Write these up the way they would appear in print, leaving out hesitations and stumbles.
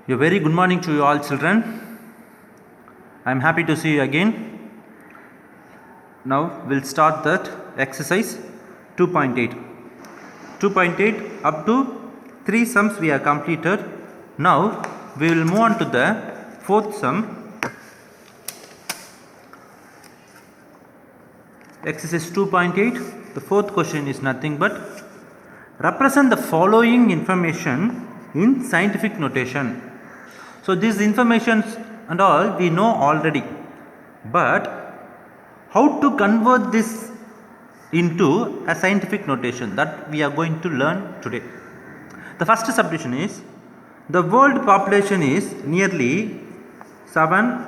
A very good morning to you all children. I am happy to see you again. Now we'll start that exercise 2.8. 2.8 up to 3 sums we have completed. Now we will move on to the fourth sum. Exercise 2.8. The fourth question is nothing but represent the following information in scientific notation. So these informations and all we know already, but how to convert this into a scientific notation, that we are going to learn today. The first subdivision is the world population is nearly 7,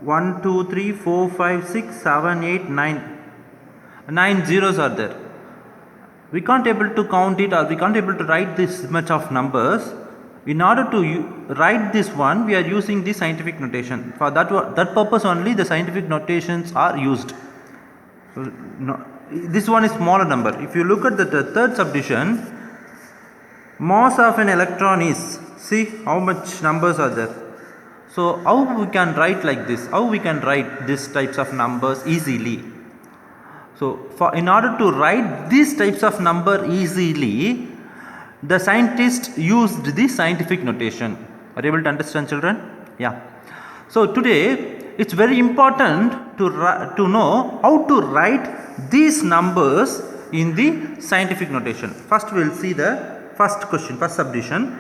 1, 2, 3, 4, 5, 6, 7, 8, 9. 9 zeros are there. We can't able to count it, or we can't able to write this much of numbers. In order to write this one, we are using the scientific notation. For that purpose only the scientific notations are used. So, this one is smaller number. If you look at the third subdivision, mass of an electron is, see how much numbers are there. So how we can write like this? How we can write these types of numbers easily? So in order to write these types of number easily, the scientists used the scientific notation. Are you able to understand, children? Yeah. So today it's very important to know how to write these numbers in the scientific notation. First we will see the first question, first subdivision,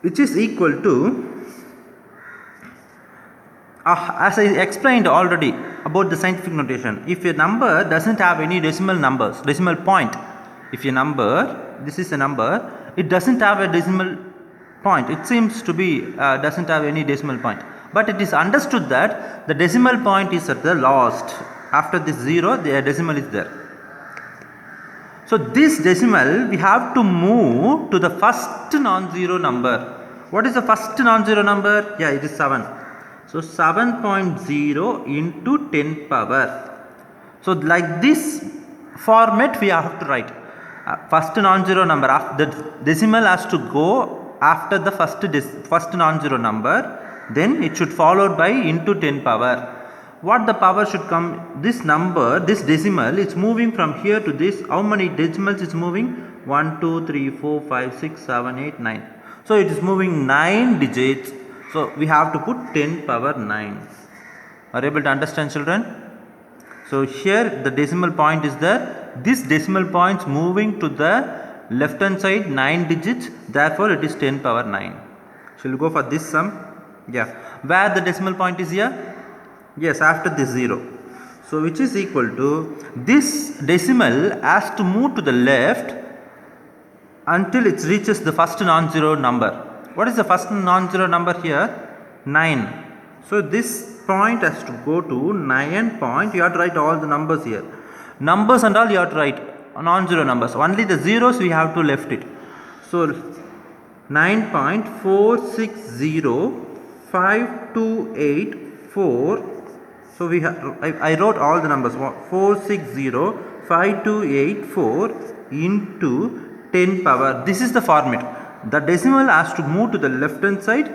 which is equal to, as I explained already about the scientific notation, if a number doesn't have any decimal point, if a number, this is a number, it doesn't have a decimal point, it seems to be doesn't have any decimal point, but it is understood that the decimal point is at the last. After this 0, the decimal is there. So this decimal we have to move to the first non-zero number. What is the first non-zero number? Yeah, it is 7. So 7.0 into 10 power. So like this format we have to write. First non-zero number, the decimal has to go after the first non-zero number, then it should followed by into 10 power. What the power should come, this number, this decimal is moving from here to this. How many decimals is moving? 1, 2, 3, 4, 5, 6, 7, 8, 9. So it is moving 9 digits. So we have to put 10 power 9. Are you able to understand, children? So here the decimal point is there. This decimal point is moving to the left hand side 9 digits. Therefore it is 10 power 9. Shall we go for this sum? Yeah. Where the decimal point is here? Yes, after this 0. So which is equal to, this decimal has to move to the left until it reaches the first non-zero number. What is the first non-zero number here? 9. So this point has to go to 9 point. You have to write all the numbers here. Numbers and all you have to write non-zero numbers. Only the zeros we have to left it. So 9.460528.4. So we have, I wrote all the numbers. 4605284 into 10 power. This is the format. The decimal has to move to the left hand side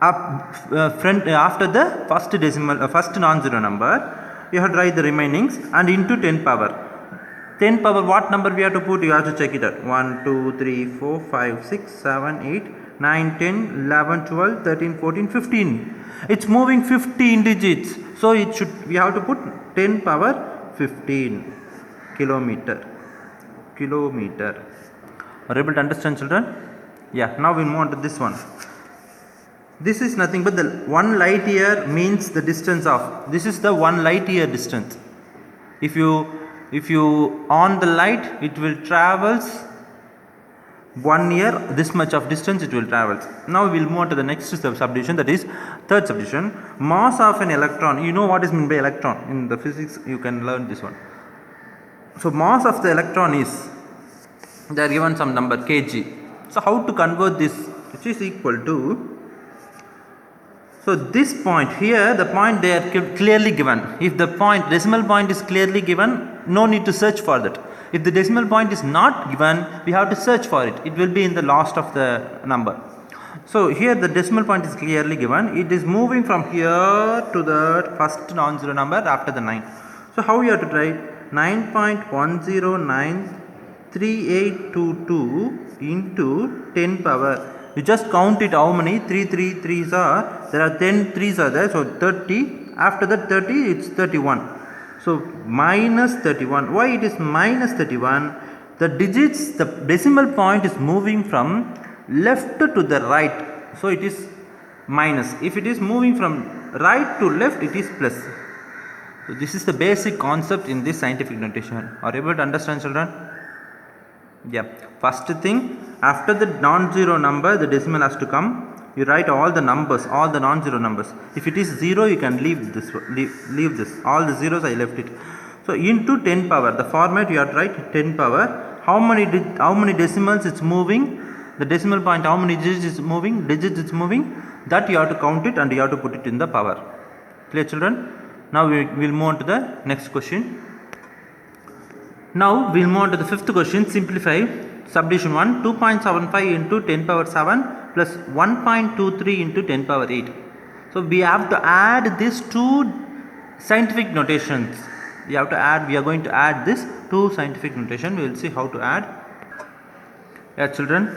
up front after the first decimal, first non-zero number. You have to write the remainings and into 10 power. 10 power, what number we have to put? You have to check it out. 1, 2, 3, 4, 5, 6, 7, 8, 9, 10, 11, 12, 13, 14, 15. It's moving 15 digits. So it should, we have to put 10 power 15 kilometer. Are you able to understand, children? Yeah, now we move on to this one. This is nothing but the 1 light year means the distance of, this is the 1 light year distance. If you on the light, it will travels 1 year, this much of distance it will travel. Now we will move on to the next subdivision, that is third subdivision. Mass of an electron. You know what is meant by electron. In the physics you can learn this one. So mass of the electron is, they are given some number kg. So how to convert this, which is equal to, so this point here, the point they are clearly given. If the point, decimal point is clearly given, no need to search for that. If the decimal point is not given, we have to search for it. It will be in the last of the number. So here the decimal point is clearly given. It is moving from here to the first non-zero number after the 9. So how you have to try? 9.10938822 into 10 power. You just count it how many 3 3s are. There are 10 3s are there. So 30. After that 30 it's 31. So minus 31. Why it is minus 31? The digits, the decimal point is moving from left to the right. So it is minus. If it is moving from right to left, it is plus. So this is the basic concept in this scientific notation. Are you able to understand, children? Yeah. First thing, after the non-zero number, the decimal has to come. You write all the numbers, all the non-zero numbers. If it is 0, you can leave this. Leave this. All the zeros I left it. So into 10 power. The format you have to write 10 power. How many decimals it's moving? The decimal point, how many digits is moving? That you have to count it and you have to put it in the power. Clear, children? Now we will move on to the next question. Now we will move on to the fifth question. Simplify. Subdivision 1. 2.75 into 10 power 7 plus 1.23 into 10 power 8. So we have to add these two scientific notations. We are going to add this two scientific notation. We will see how to add. Yeah, children.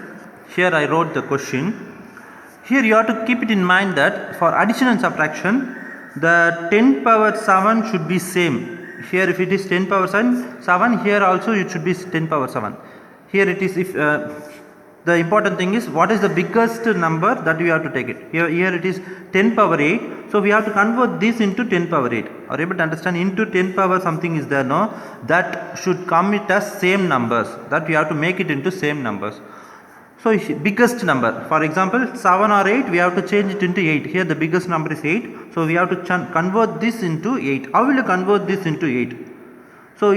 Here I wrote the question. Here you have to keep it in mind that for addition and subtraction, the 10 power 7 should be same. Here if it is 10 power 7, here also it should be 10 power 7. Here it is, if the important thing is what is the biggest number that we have to take it. Here it is 10 power 8. So we have to convert this into 10 power 8. Are you able to understand? Into 10 power something is there, no? That should come it as same numbers. That we have to make it into same numbers. So biggest number, for example 7 or 8, we have to change it into 8. Here the biggest number is 8. So we have to convert this into 8. How will you convert this into 8? So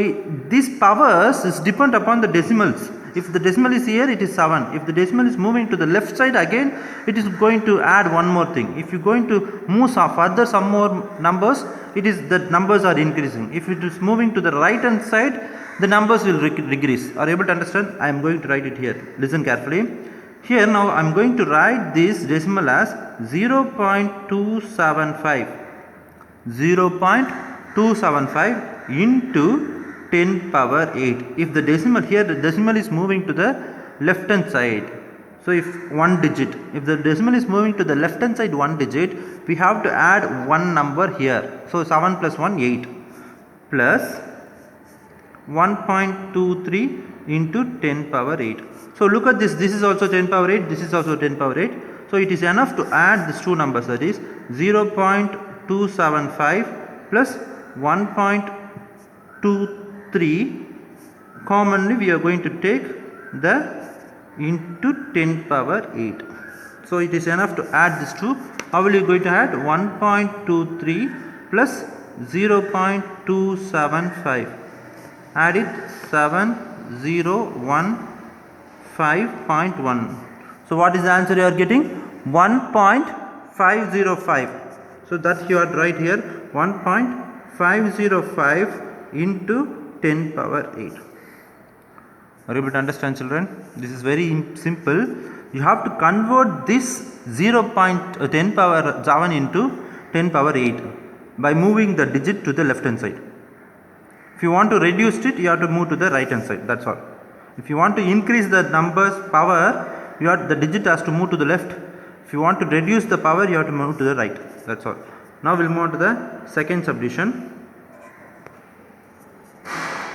these powers is depend upon the decimals. If the decimal is here, it is 7. If the decimal is moving to the left side, again it is going to add one more thing. If you are going to move further some more numbers, the numbers are increasing. If it is moving to the right hand side, the numbers will regress. Are you able to understand? I am going to write it here. Listen carefully. Here now I am going to write this decimal as 0.275. 0.275 into 10 power 8. If the decimal here, the decimal is moving to the left hand side. So if the decimal is moving to the left hand side one digit, we have to add one number here. So 7 plus 1, 8 plus 1.23 into 10 power 8. So look at this. This is also 10 power 8. This is also 10 power 8. So it is enough to add these two numbers, that is 0.275 plus 1.23. Commonly we are going to take the into 10 power 8. So it is enough to add these two. How will you going to add? 1.23 plus 0.275. Add it 7015.1. So what is the answer you are getting? 1.505. So that you are right here, 1.505 into 10 power 8. Are you able to understand, children? This is very simple. You have to convert this 0.10 power 7 into 10 power 8 by moving the digit to the left hand side. If you want to reduce it, you have to move to the right hand side. That's all. If you want to increase the numbers power, the digit has to move to the left. If you want to reduce the power, you have to move to the right. That's all. Now we'll move on to the second subdivision.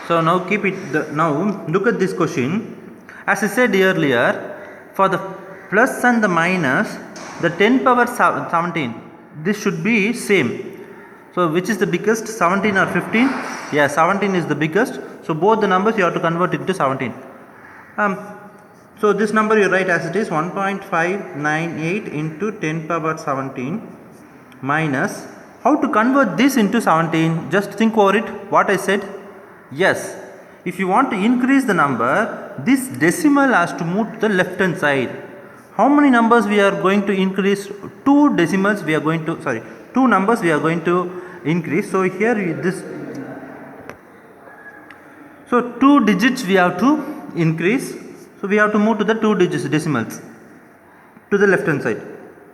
So now now look at this question. As I said earlier, for the plus and the minus, the 10 power 17, this should be same. So which is the biggest, 17 or 15? Yeah, 17 is the biggest. So both the numbers you have to convert into 17. So this number you write as it is, 1.598 into 10 power 17 minus. How to convert this into 17? Just think over it. What I said? Yes. If you want to increase the number, this decimal has to move to the left hand side. How many numbers we are going to increase? Two numbers we are going to increase. So here So 2 digits we have to increase. So we have to move to the 2 digits decimals to the left hand side.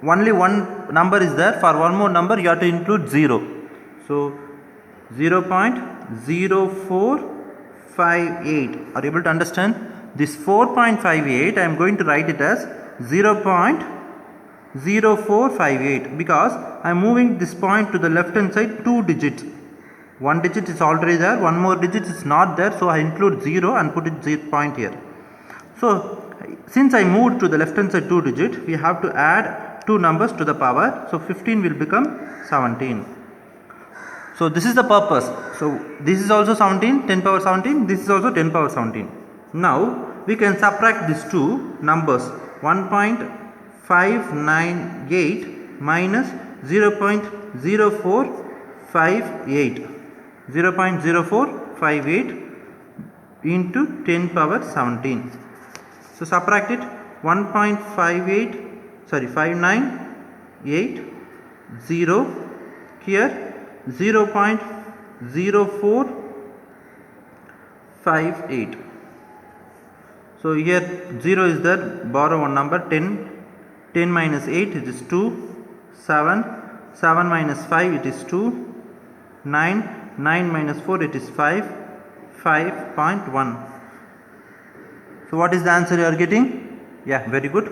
Only one number is there. For one more number you have to include 0. So 0.0458. Are you able to understand? This 4.58 I am going to write it as 0.0458 because I am moving this point to the left hand side 2 digits. One digit is already there, one more digit is not there, so I include 0 and put it 0 point here. So since I moved to the left hand side 2 digit, we have to add 2 numbers to the power. So 15 will become 17. So this is the purpose. So this is also 17, 10 power 17, this is also 10 power 17. Now we can subtract these two numbers, 1.598 minus 0.0458. 0.0458 into 10 power 17. So subtract it, 598 0 here 0.0458. So here 0 is there, borrow one number, 10 minus 8 it is 2, 7 minus 5 it is 2, 9 minus 4 it is 5.1. So what is the answer you are getting? Yeah, very good.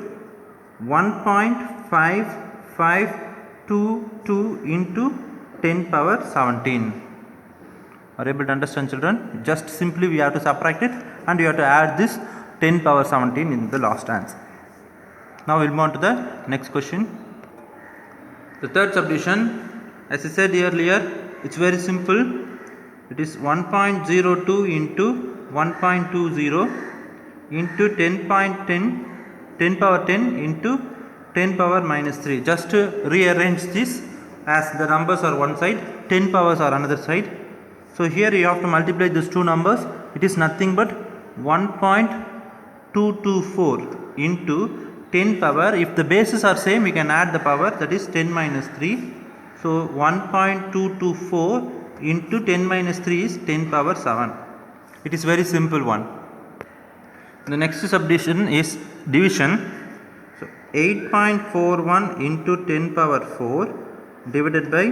1.5522 into 10 power 17. Are you able to understand, children? Just simply we have to subtract it and you have to add this 10 power 17 in the last answer. Now we will move on to the next question. The third subdivision, as I said earlier, it's very simple. It is 1.02 into 1.20 into 10.10, 10 power 10 into 10 power minus 3. Just rearrange this as the numbers are one side, 10 powers are another side. So here you have to multiply these two numbers. It is nothing but 1.224 into 10 power. If the bases are same, we can add the power, that is 10 minus 3. So 1.224 into 10 minus 3 is 10 power 7. It is very simple one. The next subdivision is division. So 8.41 into 10 power 4 divided by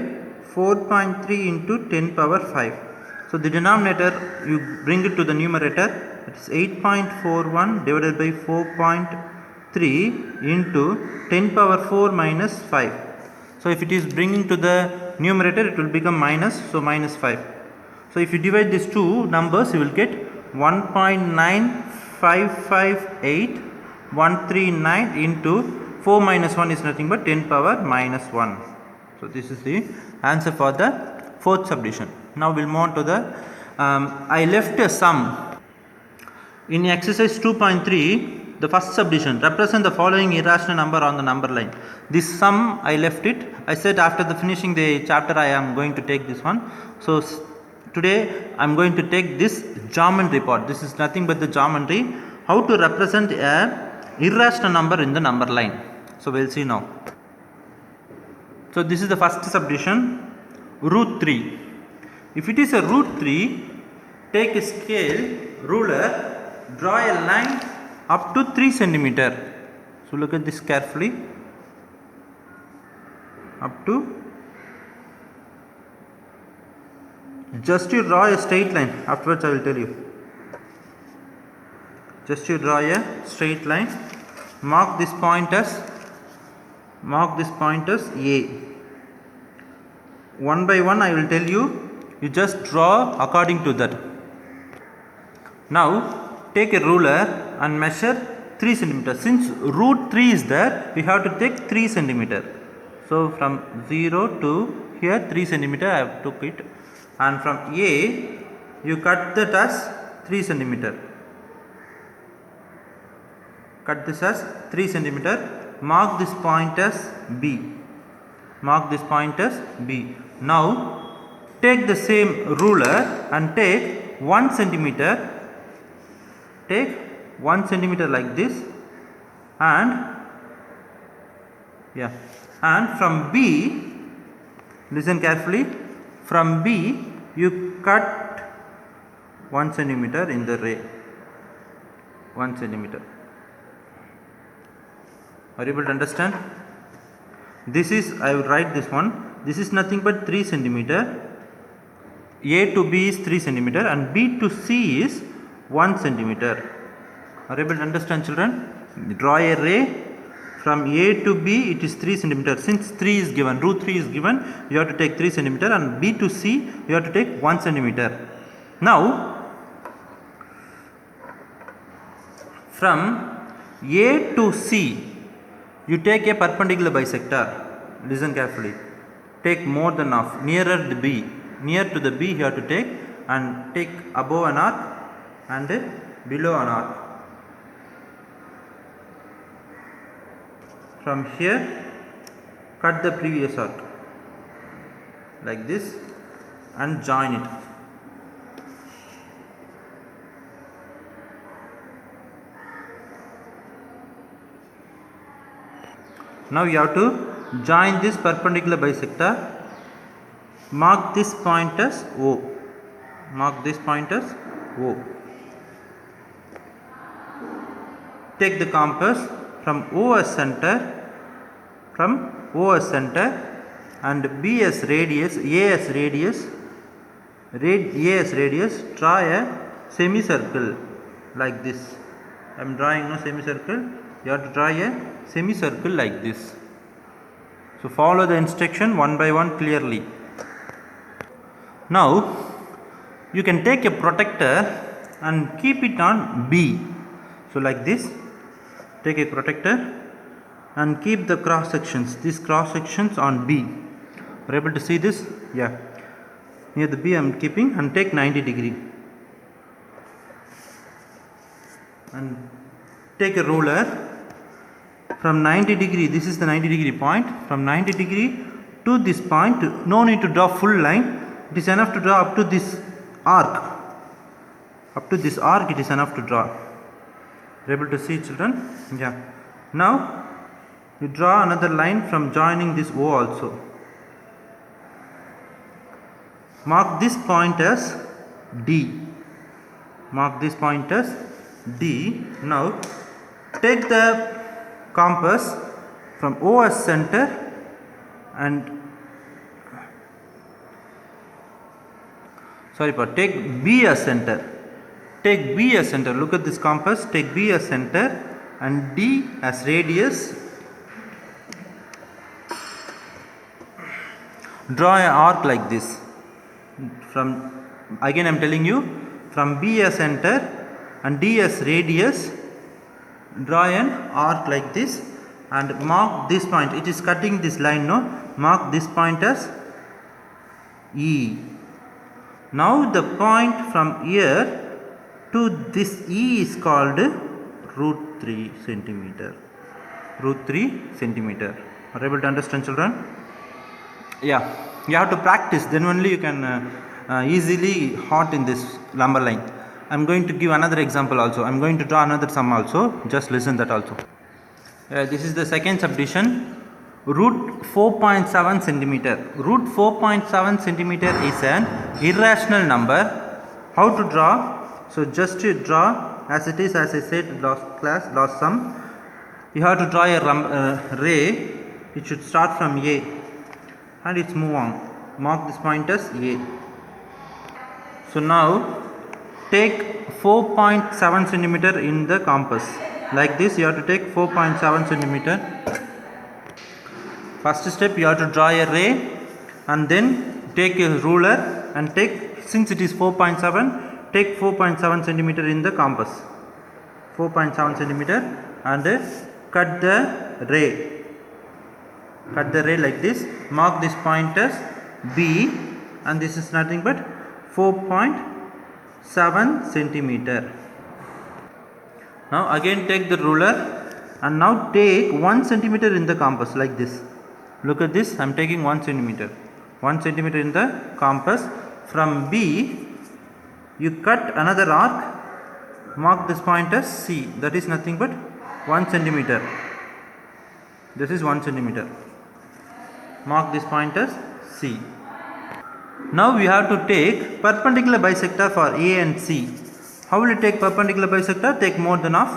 4.3 into 10 power 5. So the denominator you bring it to the numerator. It is 8.41 divided by 4.3 into 10 power 4 minus 5. So if it is bringing to the numerator, it will become minus, so minus 5. So if you divide these two numbers, you will get 1.9558 into 4 minus 1 is nothing but 10 power minus 1. So this is the answer for the fourth subdivision. Now we will move on to the I left a sum in exercise 2.3. The first subdivision, represent the following irrational number on the number line. This sum I left it. I said after the finishing the chapter I am going to take this one. So today I am going to take this geometry part. This is nothing but the geometry. How to represent a irrational number in the number line. So we will see now. So this is the first subdivision, root 3. If it is a root 3, take a scale, ruler, draw a line up to 3 centimeter. So look at this carefully. Up to, just you draw a straight line. Afterwards I will tell you. Just you draw a straight line. Mark this point as A. One by one I will tell you. You just draw according to that. Now take a ruler and measure 3 centimeter. Since root 3 is there, we have to take 3 centimeter. So from 0 to here 3 centimeter I have took it, and from A you cut that as 3 centimeter. Cut this as 3 centimeter. Mark this point as B. Mark this point as B. Now take the same ruler and take 1 centimeter. Take 1 centimeter like this, and from B, listen carefully, from B you cut 1 centimeter in the ray. 1 centimeter. Are you able to understand? This is, I will write this one. This is nothing but 3 centimeter. A to B is 3 centimeter and B to C is 1 centimeter. Are you able to understand, children? Draw a ray from A to B, it is 3 centimeter. Since 3 is given, root 3 is given, you have to take 3 centimeter, and B to C you have to take 1 centimeter. Now from A to C you take a perpendicular bisector. Listen carefully. Take more than half, nearer the B. Near to the B you have to take, and take above an arc and below an arc. From here cut the previous arc like this and join it. Now you have to join this perpendicular bisector. Mark this point as O. Mark this point as O. Take the compass from O as center, and B as radius, A as radius, A as radius. Draw a semicircle like this. I am drawing no semicircle. You have to draw a semicircle like this. So follow the instruction one by one clearly. Now you can take a protector and keep it on B. So like this, take a protector and keep the cross sections, these cross sections on B. Are you able to see this? Yeah. Near the B I am keeping, and take 90 degree. And take a ruler from 90 degree, this is the 90 degree point, from 90 degree to this point. No need to draw full line, it is enough to draw up to this arc. Up to this arc it is enough to draw. Are you able to see, children? Yeah. Now you draw another line from joining this O also. Mark this point as D. Mark this point as D. Now take the compass from O as center and take B as center. Take B as center. Look at this compass. Take B as center and D as radius. Draw an arc like this. From, again I am telling you, from B as center and D as radius, draw an arc like this and mark this point. It is cutting this line, no? Mark this point as E. Now the point from here to this E is called root 3 centimeter. Root 3 centimeter. Are you able to understand, children? Yeah. You have to practice, then only you can easily hot in this number line. I am going to give another example also. I am going to draw another sum also. Just listen that also. This is the second subdivision. Root 4.7 centimeter. Root 4.7 centimeter is an irrational number. How to draw? So just to draw as it is, as I said last sum. You have to draw a ray. It should start from A and it's move on. Mark this point as A. So now take 4.7 centimeter in the compass. Like this you have to take 4.7 centimeter. First step, you have to draw a ray and then take a ruler and take, since it is 4.7, take 4.7 centimeter in the compass. 4.7 centimeter and cut the ray. Cut the ray like this. Mark this point as B and this is nothing but 4.7 centimeter. Now again take the ruler and now take 1 centimeter in the compass like this. Look at this, I am taking 1 centimeter. 1 centimeter in the compass. From B you cut another arc. Mark this point as C. That is nothing but 1 centimeter. This is 1 centimeter. Mark this point as C. Now we have to take perpendicular bisector for A and C. How will you take perpendicular bisector? Take more than half.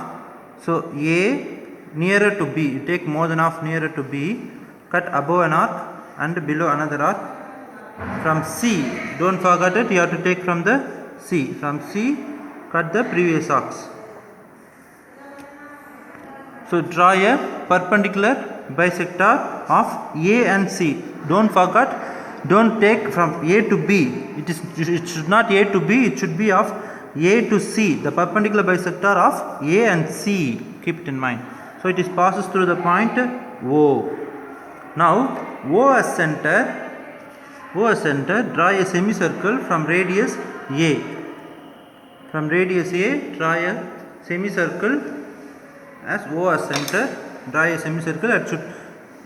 So A nearer to B, you take more than half nearer to B, cut above an arc and below another arc. From C, don't forget it, you have to take from the C. From C, cut the previous arcs. So draw a perpendicular bisector of A and C. Don't forget, don't take from A to B. It should not A to B, it should be of A to C. The perpendicular bisector of A and C. Keep it in mind. So it is passes through the point O. Now O as center, draw a semicircle from radius A. From radius A, draw a semicircle as O as center. Draw a semicircle.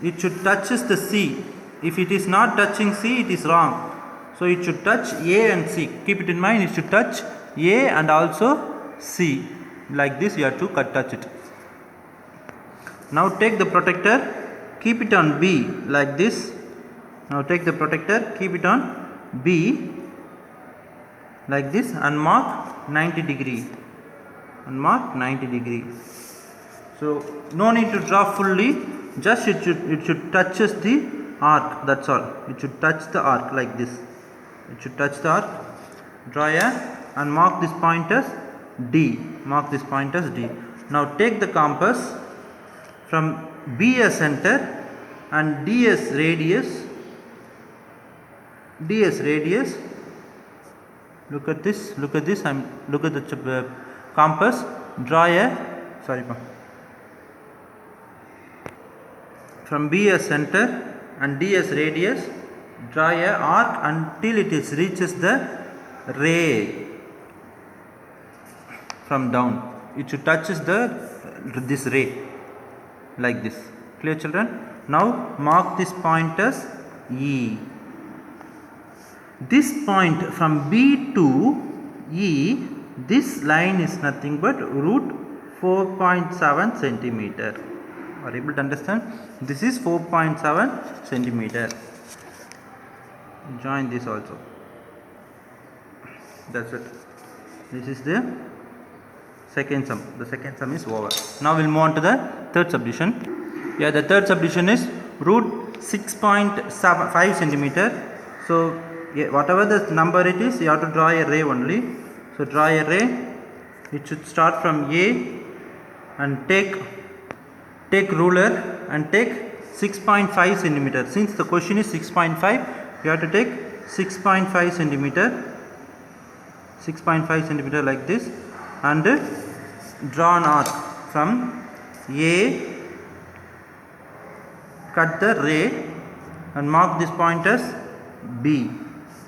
It should touches the C. If it is not touching C, it is wrong. So it should touch A and C. Keep it in mind. It should touch A and also C. Like this, you have to touch it. Now take the protector. Keep it on B like this. Now take the protector, keep it on B like this and mark 90 degree. And mark 90 degree. So no need to draw fully, just it should touches the arc, that's all. It should touch the arc like this. It should touch the arc. Draw a and mark this point as D. Mark this point as D. Now take the compass from B as center and D as radius. Look at this. Look at the compass. Draw a from B as center and D as radius. Draw a arc until it reaches the ray from down. It should touches this ray like this. Clear, children? Now mark this point as E. This point from B to E, this line is nothing but root 4.7 centimeter. Are able to understand? This is 4.7 centimeter. Join this also. That's it. This is the second sum. The second sum is over. Now we'll move on to the third subdivision. Yeah, the third subdivision is root 6.5 centimeter. So whatever the number it is, you have to draw a ray only. So draw a ray. It should start from A and take ruler and take 6.5 centimeter. Since the question is 6.5, you have to take 6.5 centimeter. 6.5 centimeter like this, and draw an arc from A. Cut the ray and mark this point as B.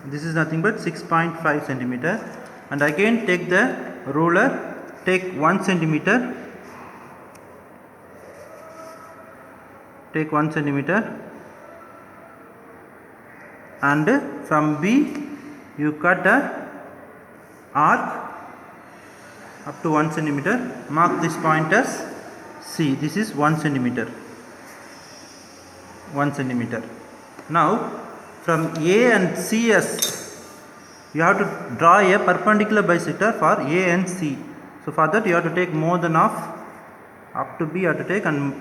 This is nothing but 6.5 centimeter, and again take the ruler, take 1 centimeter, and from B you cut a arc up to 1 centimeter. Mark this point as C. This is 1 centimeter. 1 centimeter. Now from A and C as you have to draw a perpendicular bisector for A and C. So for that you have to take more than half. Up to B you have to take and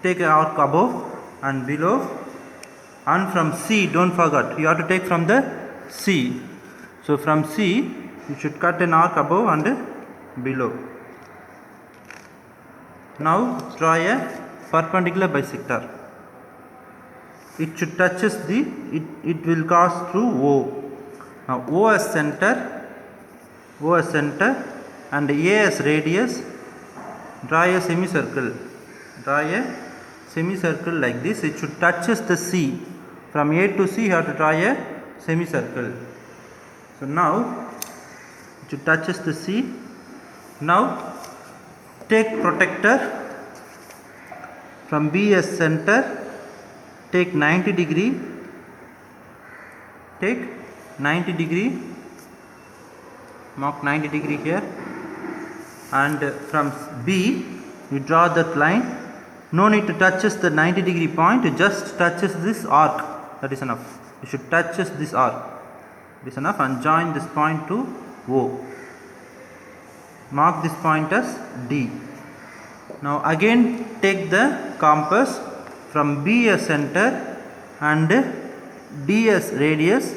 take an arc above and below, and from C, don't forget, you have to take from the C. So from C you should cut an arc above and below. Now draw a perpendicular bisector. It should touches it will cross through O. Now O as center and A as radius. Draw a semicircle. Like this. It should touches the C. From A to C you have to draw a semicircle. So now it should touches the C. Now take protector from B as center. Take 90 degree. Mark 90 degree here, and from B you draw that line. No need to touches the 90 degree point, it just touches this arc. That is enough. You should touches this arc. It is enough, and join this point to O. Mark this point as D. Now again take the compass from B as center and D as radius.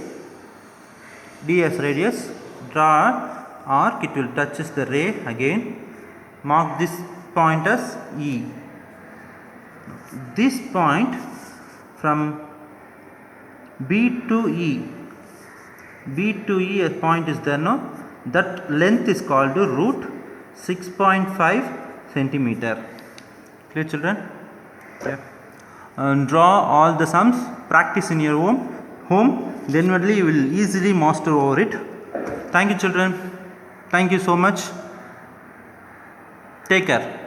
Draw an arc, it will touches the ray again. Mark this point as E. This point from B to E a point is there now. That length is called root 6.5 centimeter. Clear, children? Yeah. And draw all the sums. Practice in your home. Then only you will easily master over it. Thank you, children. Thank you so much. Take care.